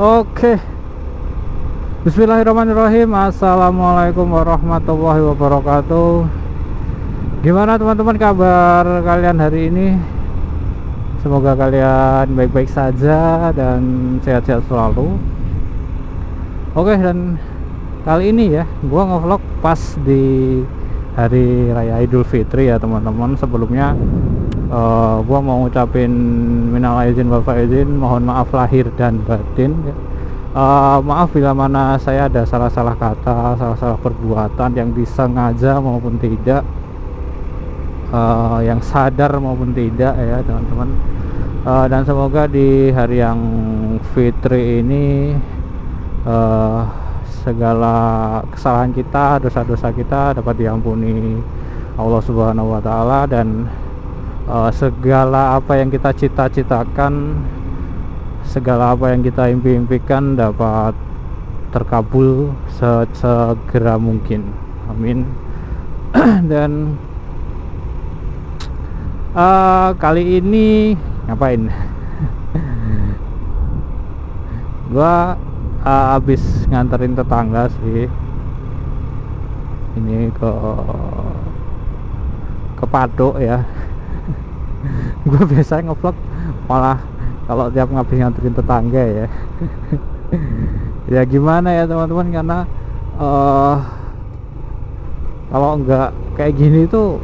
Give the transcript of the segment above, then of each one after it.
Oke, Bismillahirrahmanirrahim. Assalamualaikum warahmatullahi wabarakatuh. Gimana teman-teman kabar kalian hari ini? Semoga kalian baik-baik saja dan sehat-sehat selalu. Oke, dan kali ini ya gua ngevlog pas di hari raya Idul Fitri ya teman-teman. Sebelumnya gua mau ngucapin minal aizin wal faizin, mohon maaf lahir dan batin ya. Maaf bila mana saya ada salah-salah kata, salah-salah perbuatan yang disengaja maupun tidak, yang sadar maupun tidak ya teman-teman. Dan semoga di hari yang Fitri ini segala kesalahan kita, dosa-dosa kita dapat diampuni Allah Subhanahu wa taala, dan segala apa yang kita cita-citakan, segala apa yang kita impi-impikan dapat terkabul segera mungkin. Amin. Dan kali ini ngapain? Gua habis nganterin tetangga sih. Ini ke Padok ya. Gue biasa ngevlog malah kalau tiap ngabis nganterin tetangga ya. Ya gimana ya teman-teman, karena kalau enggak kayak gini tuh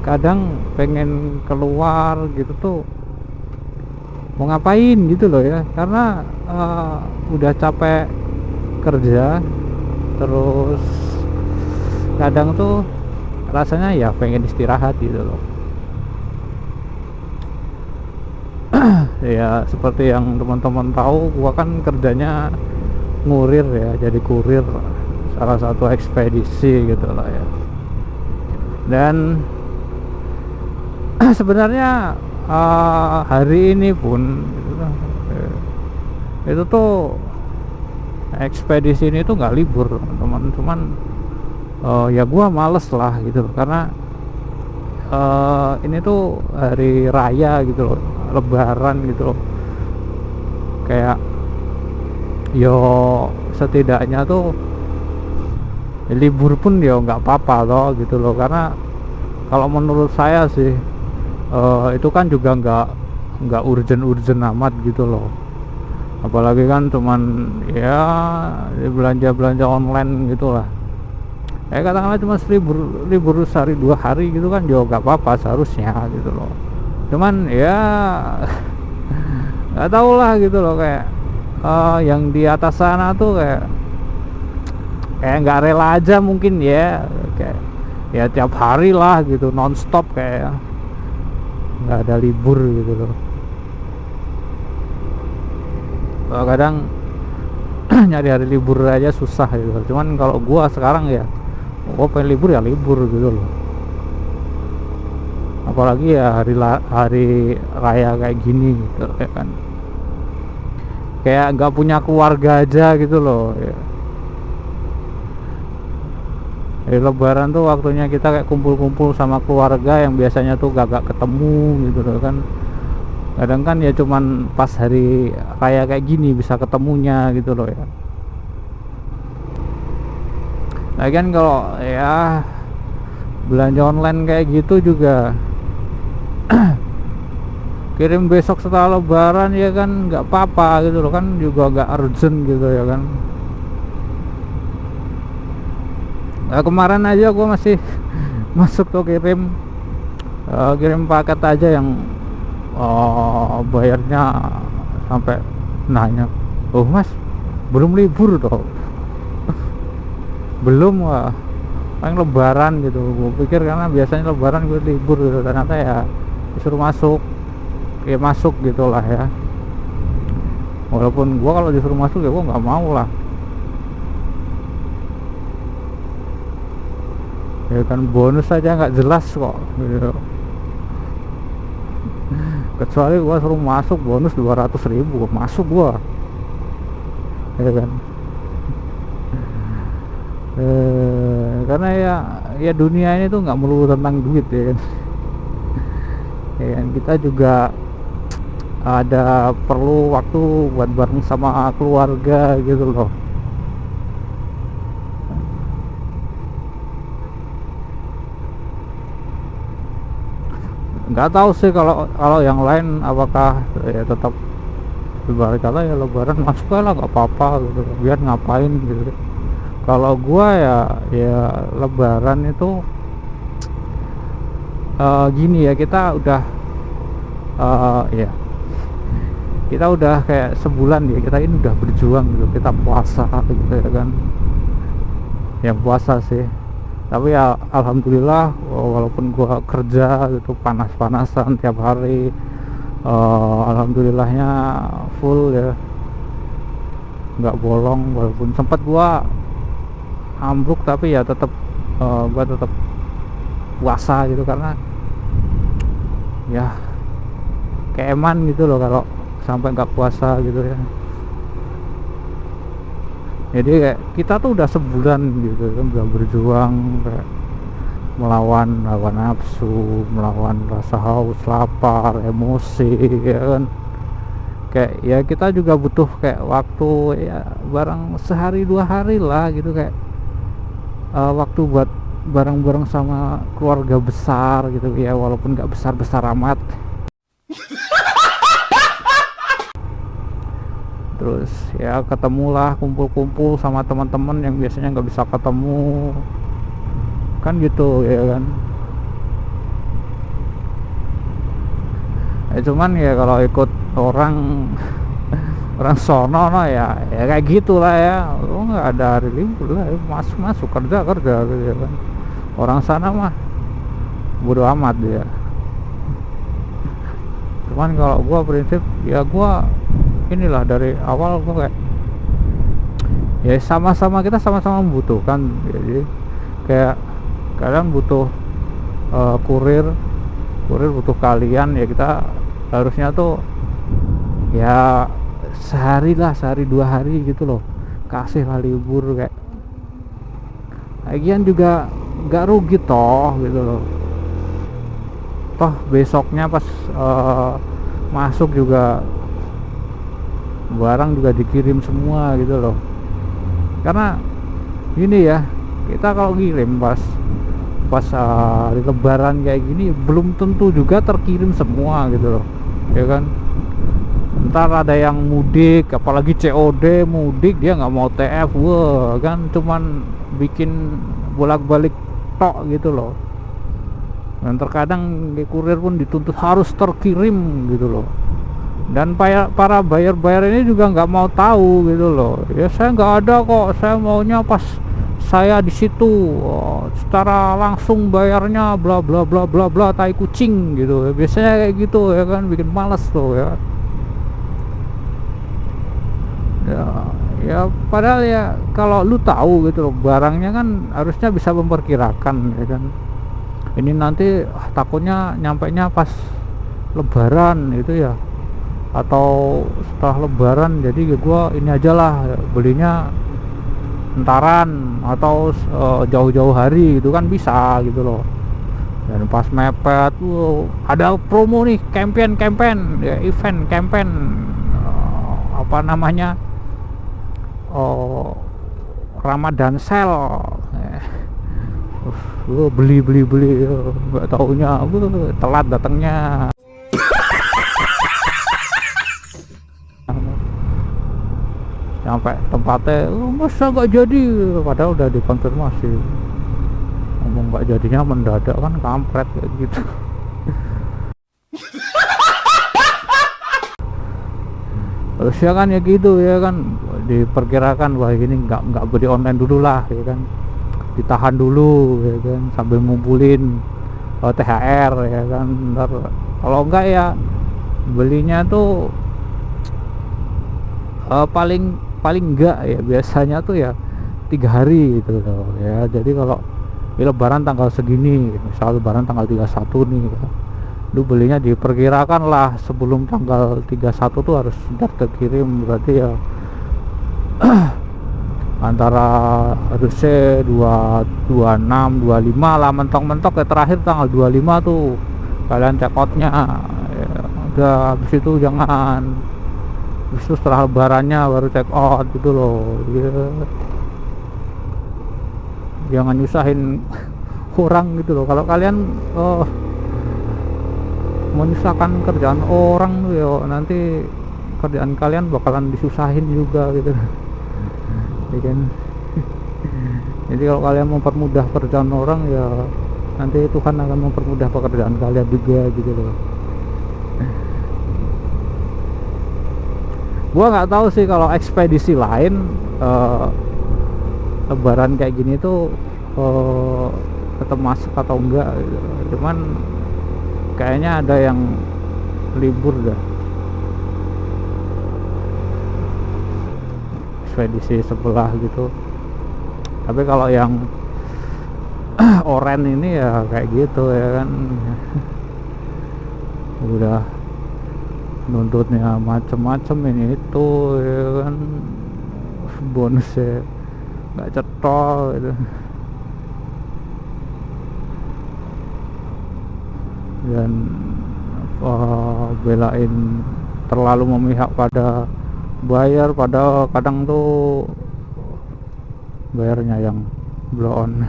kadang pengen keluar gitu tuh mau ngapain gitu loh ya, karena udah capek kerja, terus kadang tuh rasanya ya pengen istirahat gitu loh. Ya seperti yang teman-teman tahu, gua kan kerjanya ngurir ya, jadi kurir salah satu ekspedisi gitu lah ya. Dan sebenarnya hari ini pun itu tuh ekspedisi ini tuh nggak libur teman, cuman ya gua males lah gitu loh, karena ini tuh hari raya gitu loh, lebaran gitu loh. Kayak yo setidaknya tuh libur pun ya nggak apa-apa loh gitu loh, karena kalau menurut saya sih itu kan juga nggak urgent amat gitu loh. Apalagi kan cuman ya belanja online gitulah. Katakanlah cuma libur sehari 2 hari gitu kan juga nggak apa-apa seharusnya gitu loh. Cuman ya nggak tahu lah gitu loh, kayak yang di atas sana tuh kayak nggak rela aja mungkin ya, kayak ya tiap hari lah gitu nonstop, kayak nggak ada libur gitu loh. Kadang nyari hari libur aja susah gitu. Cuman kalau gua sekarang ya gua pengen libur ya libur gitu loh. Apalagi ya hari raya kayak gini gitu ya kan, kayak nggak punya keluarga aja gitu loh ya. Lebaran tuh waktunya kita kayak kumpul-kumpul sama keluarga yang biasanya tuh gak ketemu gitu loh kan. Kadang kan ya cuman pas hari raya kayak gini bisa ketemunya gitu loh ya. Lagian kalau ya belanja online kayak gitu juga kirim besok setelah lebaran ya kan nggak apa-apa gitu loh kan, juga nggak urgent gitu ya kan. Nah, kemarin aja gua masih masuk tuh kirim paket aja yang bayarnya sampai nanya, "Oh mas, belum libur toh?" Belum, wah paling lebaran gitu. Gue pikir karena biasanya lebaran gue libur gitu, ternyata ya disuruh masuk, ya masuk gitulah ya. Walaupun gue kalau disuruh masuk ya gue nggak mau lah ya kan, bonus aja nggak jelas kok gitu. Kecuali gue suruh masuk bonus 200.000 masuk gue ya kan. Karena ya dunia ini tuh nggak melulu tentang duit ya kan. Ya kan, kita juga ada perlu waktu buat bareng sama keluarga gitu loh. Nggak tahu sih kalau yang lain apakah ya tetap ibarat kata ya lebaran masuk lah nggak apa-apa gitu, biar ngapain gitu. Kalau gua ya lebaran itu gini ya, kita udah ya kita udah kayak sebulan ya, kita ini udah berjuang gitu, kita puasa gitu ya kan, yang puasa sih. Tapi ya alhamdulillah, walaupun gua kerja gitu panas-panasan tiap hari, alhamdulillahnya full ya, nggak bolong. Walaupun sempat gua ambruk, tapi ya tetap gua tetap puasa gitu, karena ya keeman gitu loh kalau sampai nggak puasa gitu ya. Jadi kayak kita tuh udah sebulan gitu kan, udah berjuang kayak melawan nafsu, melawan rasa haus, lapar, emosi ya kan. Kayak ya kita juga butuh kayak waktu ya bareng sehari 2 hari lah gitu, kayak waktu buat bareng-bareng sama keluarga besar gitu ya, walaupun nggak besar-besar amat. Terus ya ketemulah, kumpul-kumpul sama teman-teman yang biasanya nggak bisa ketemu kan gitu ya kan. Cuman ya kalau ikut orang sono no, ya kayak gitulah ya, lu nggak ada hari libur lah, masuk kerja gitu ya kan. Orang sana mah bodo amat dia. Cuman kalau gua prinsip ya, gua inilah dari awal gua kayak ya sama-sama, kita sama-sama membutuhkan. Jadi kayak kalian butuh kurir butuh kalian, ya kita harusnya tuh ya sehari 2 hari gitu loh, kasih lah libur. Kayak lagian juga nggak rugi toh gitu loh, toh besoknya pas masuk juga barang juga dikirim semua gitu loh. Karena gini ya, kita kalau ngirim pas hari lebaran kayak gini, belum tentu juga terkirim semua gitu loh ya kan. Ntar ada yang mudik, apalagi COD mudik, dia nggak mau TF, wah kan, cuman bikin bolak-balik tok gitu loh. Dan terkadang kurir pun dituntut harus terkirim gitu loh. Dan para buyer ini juga nggak mau tahu gitu loh. Ya saya nggak ada kok, saya maunya pas saya di situ secara langsung bayarnya bla bla bla bla bla, tai kucing gitu. Biasanya kayak gitu ya kan, bikin males tuh ya. Ya padahal ya kalau lu tahu gitu loh, barangnya kan harusnya bisa memperkirakan ya kan. Ini nanti takutnya nyampainya pas lebaran itu ya, atau setelah lebaran, jadi gua ini aja lah belinya entaran atau jauh-jauh hari gitu kan, bisa gitu loh. Dan pas mepet, ada promo nih, campaign ya, event campaign apa namanya, Ramadan sale, beli nggak taunya telat datangnya. Sampai tempatnya masa nggak jadi, padahal udah dikonfirmasi. Ngomong nggak jadinya mendadak kan, kampret kayak gitu. Harusnya kan ya gitu ya kan, diperkirakan wah ini nggak beli online dulu lah ya kan, ditahan dulu ya kan, sambil ngumpulin THR ya kan. Ntar kalau enggak ya belinya tuh paling enggak ya biasanya tuh ya 3 hari gitu loh ya. Jadi kalau lebaran tanggal segini, misal lebaran tanggal 31 nih ya, lu belinya diperkirakan lah sebelum tanggal 31 tuh harus sudah terkirim. Berarti ya antara harusnya 26 25 lah mentok-mentok ya, terakhir tanggal 25 tuh kalian check outnya ya. udah habis itu jangan, habis itu setelah lebarannya baru check out gitu loh ya. Jangan nyusahin orang gitu loh. Kalau kalian menyusahkan kerjaan orang tuh ya, nanti kerjaan kalian bakalan disusahin juga gitu ya kan. Jadi kalau kalian mempermudah pekerjaan orang ya, nanti Tuhan akan mempermudah pekerjaan kalian juga gitu loh. Gua nggak tahu sih kalau ekspedisi lain lebaran kayak gini tuh tetap masuk atau enggak gitu. Cuman kayaknya ada yang libur dah, ekspedisi sebelah gitu. Tapi kalau yang oren ini ya kayak gitu ya kan, udah nuntutnya macem-macem ini itu ya kan, bonusnya nggak cetol gitu. Dan belain terlalu memihak pada buyer, padahal kadang tuh bayarnya yang blow on.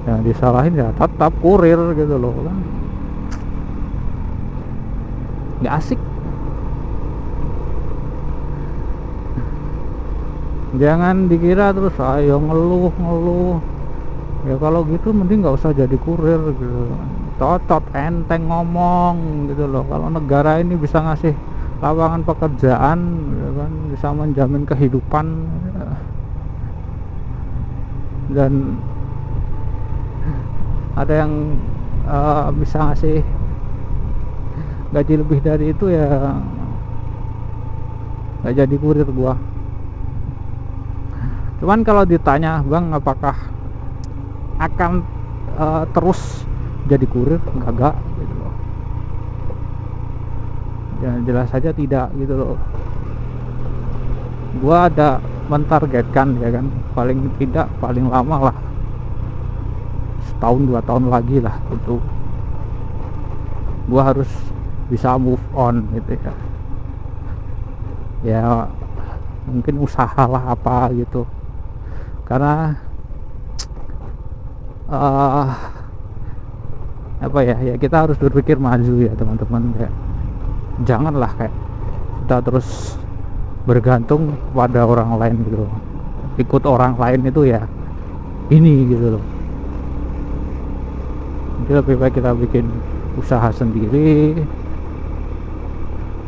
Yang disalahin ya tetap kurir gitu loh kan, nggak asik. Jangan dikira terus ayo ngeluh ya, kalau gitu mending nggak usah jadi kurir gitu. Cocot enteng ngomong gitu loh. Kalau negara ini bisa ngasih lapangan pekerjaan ya kan, bisa menjamin kehidupan ya. Dan ada yang bisa ngasih gaji lebih dari itu ya, nggak jadi kurir gua. Cuman kalau ditanya, Bang, apakah akan terus jadi kurir? Enggak gitu loh. Ya jelas saja tidak gitu loh. Gua ada mentargetkan ya kan, paling tidak paling lama lah setahun 2 tahun lagi lah itu gua harus bisa move on gitu ya. Ya mungkin usahalah apa gitu, karena apa ya kita harus berpikir maju ya teman-teman. Kayak janganlah kayak kita terus bergantung pada orang lain gitu loh. Ikut orang lain itu ya ini gitu loh. Jadi lebih baik kita bikin usaha sendiri.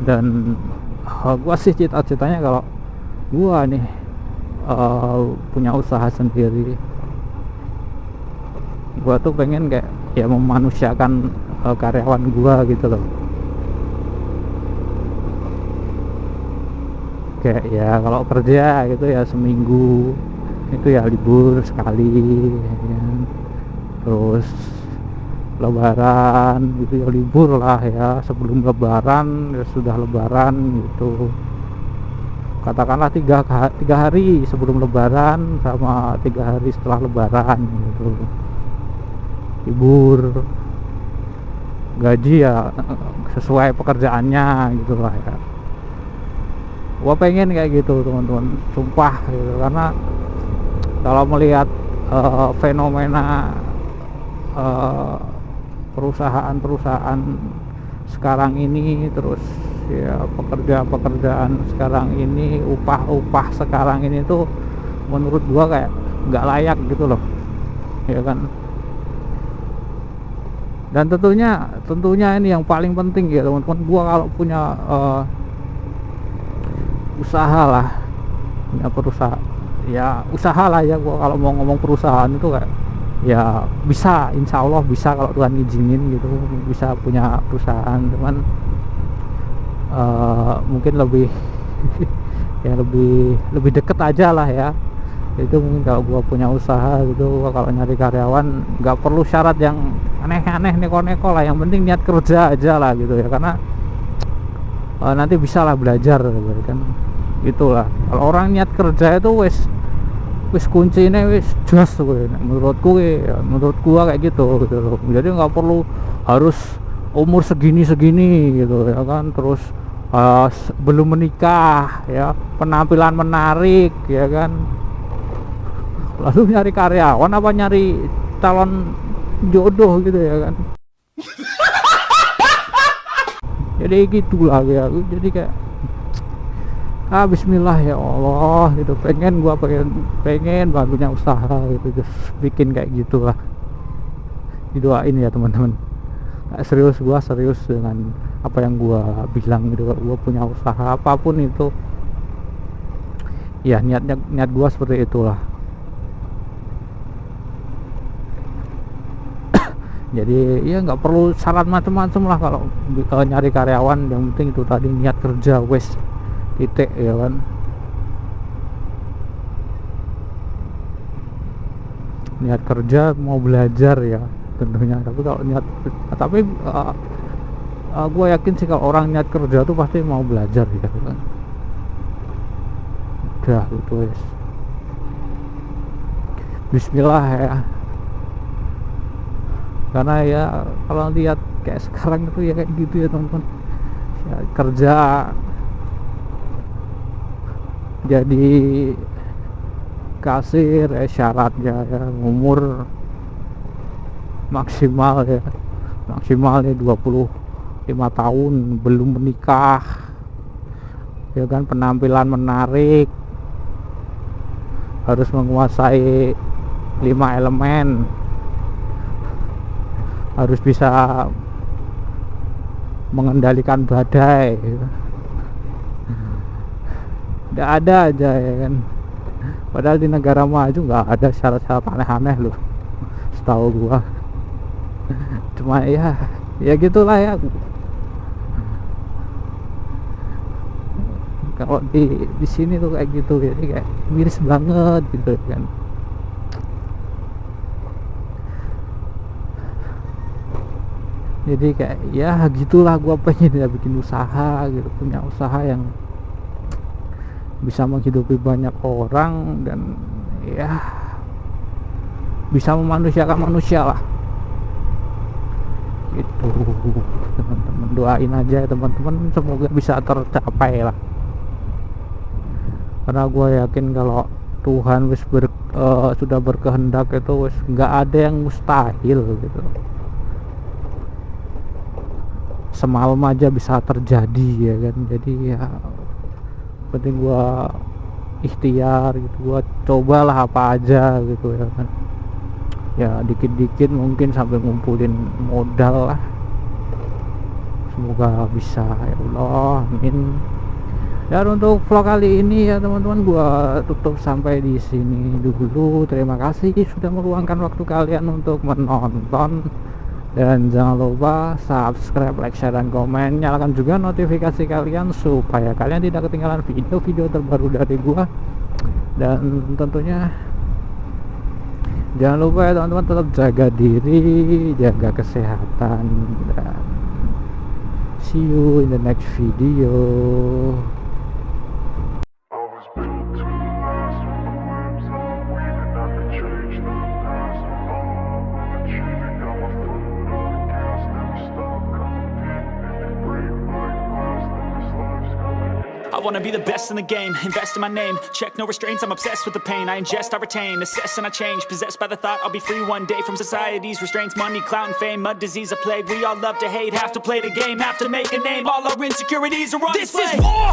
Dan gua sih cita-citanya kalau gua nih punya usaha sendiri, gua tuh pengen kayak ya memanusiakan karyawan gua gitu loh. Kayak ya kalau kerja gitu ya seminggu itu ya libur sekali ya kan. Terus lebaran gitu ya libur lah ya, sebelum lebaran ya sudah lebaran gitu. Katakanlah 3 hari sebelum lebaran sama 3 hari setelah lebaran gitu, libur. Gaji ya sesuai pekerjaannya gitu lah ya. Gua pengen kayak gitu teman-teman, sumpah gitu. Karena kalau melihat fenomena perusahaan-perusahaan sekarang ini, terus ya pekerjaan sekarang ini, upah sekarang ini tuh menurut gua kayak nggak layak gitu loh ya kan. Dan tentunya ini yang paling penting ya teman-teman, gua kalau punya usaha lah, punya perusahaan ya, usaha lah ya. Gua kalau mau ngomong perusahaan itu kayak ya bisa, insya Allah bisa kalau Tuhan izinin gitu, bisa punya perusahaan. Cuman mungkin lebih ya lebih deket aja lah ya. Itu mungkin kalau gua punya usaha gitu, gua kalau nyari karyawan nggak perlu syarat yang aneh-aneh neko-neko lah, yang penting niat kerja aja lah gitu ya. Karena nanti bisa lah belajar gitu kan. Itulah kalau orang niat kerja itu wes wis kuncinya wis jelas kowe. Menurutku ya, menurut gua kayak gitu gitu loh. Jadi nggak perlu harus umur segini gitu ya kan, terus belum menikah ya, penampilan menarik ya kan, lalu nyari karyawan apa nyari calon jodoh gitu ya kan. Jadi gitulah ya, jadi kayak bismillah ya Allah gitu, gua pengen banget punya usaha gitu, just bikin kayak gitulah. Didoain ya teman-teman. Gua serius dengan apa yang gua bilang gitu. Gua punya usaha apapun itu ya, niat gua seperti itulah. Jadi ya nggak perlu syarat macam-macam lah kalau nyari karyawan. Yang penting itu tadi niat kerja wes, titik ya kan. Niat kerja, mau belajar ya tentunya. Tapi kalau gue yakin sih kalau orang niat kerja tuh pasti mau belajar ya kan. Udah gitu wes, bismillah ya. Karena ya kalau lihat kayak sekarang itu ya kayak gitu ya teman-teman ya, kerja jadi kasir syaratnya ya umur maksimalnya 25 tahun, belum menikah ya kan, penampilan menarik, harus menguasai 5 elemen, harus bisa mengendalikan badai. Nggak ada aja ya kan, padahal di negara maju nggak ada syarat-syarat aneh-aneh loh setahu gua. Cuma ya gitulah ya. Kalau di sini tuh kayak gitu, jadi kayak miris banget gitu kan. Jadi kayak ya gitulah, gua pengen ya bikin usaha gitu, punya usaha yang bisa menghidupi banyak orang dan ya bisa memanusiakan manusia lah gitu. Teman-teman doain aja ya teman-teman, semoga bisa tercapai lah. Karena gue yakin kalau Tuhan sudah berkehendak itu nggak ada yang mustahil gitu. Semalam aja bisa terjadi ya kan. Jadi ya penting gua ikhtiar gitu, gua cobalah apa aja gitu ya kan. Ya dikit-dikit mungkin sampai ngumpulin modal lah. Semoga bisa ya Allah, amin. Dan untuk vlog kali ini ya teman-teman, gua tutup sampai di sini dulu. Terima kasih sudah meluangkan waktu kalian untuk menonton. Dan jangan lupa subscribe, like, share, dan komen. Nyalakan juga notifikasi kalian supaya kalian tidak ketinggalan video-video terbaru dari gua. Dan tentunya jangan lupa ya teman-teman, tetap jaga diri, jaga kesehatan, dan see you in the next video. I wanna be the best in the game, invest in my name. Check no restraints, I'm obsessed with the pain. I ingest, I retain, assess and I change. Possessed by the thought I'll be free one day from society's restraints. Money, clout and fame, mud, disease, a plague. We all love to hate, have to play the game, have to make a name. All our insecurities are on display. This is war!